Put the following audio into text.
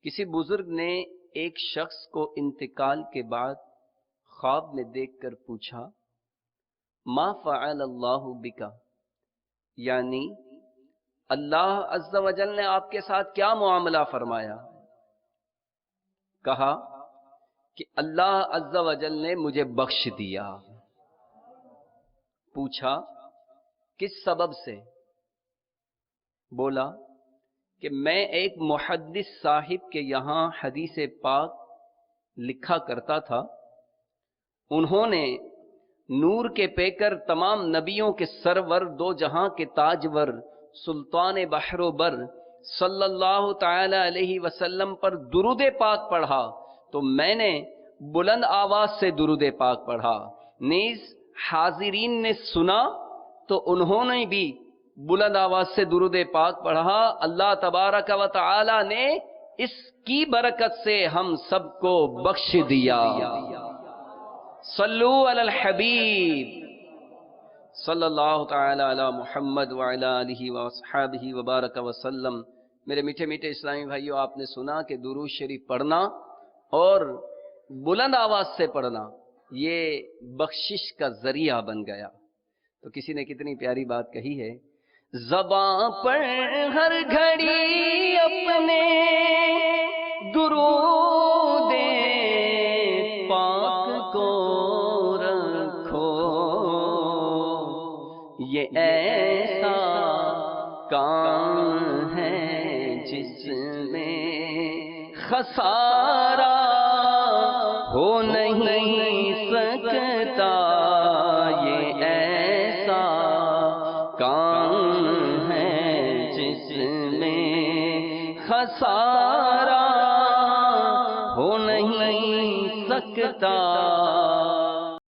کسی بزرگ نے ایک شخص کو انتقال کے بعد خواب میں دیکھ کر پوچھا، ما فعل اللہ بکا، یعنی اللہ عز و جل نے آپ کے ساتھ کیا معاملہ فرمایا؟ کہا کہ اللہ عز و جل نے مجھے بخش دیا۔ پوچھا کس سبب سے؟ بولا کہ میں ایک محدث صاحب کے یہاں حدیث پاک لکھا کرتا تھا، انہوں نے نور کے پیکر تمام نبیوں کے سرور دو جہاں کے تاجور سلطان بحر و بر صلی اللہ تعالی علیہ وسلم پر درود پاک پڑھا، تو میں نے بلند آواز سے درود پاک پڑھا، نیز حاضرین نے سنا تو انہوں نے بھی بلند آواز سے درود پاک پڑھا۔ اللہ تبارک و تعالی نے اس کی برکت سے ہم سب کو بخش دیا۔ صلو علی الحبیب صلی اللہ تعالی علی محمد وعلی آلہ واصحابہ وبارک وسلم۔ میرے میٹھے میٹھے اسلامی بھائیوں، آپ نے سنا کہ درود شریف پڑھنا اور بلند آواز سے پڑھنا یہ بخشش کا ذریعہ بن گیا۔ تو کسی نے کتنی پیاری بات کہی ہے، زباں پر ہر گھڑی اپنے درود پاک کو رکھو، یہ ایسا کام ہے جس میں خسارہ ہو نہیں سکتا، یہ ایسا کام ہے جس میں خسارہ ہو نہیں سکتا۔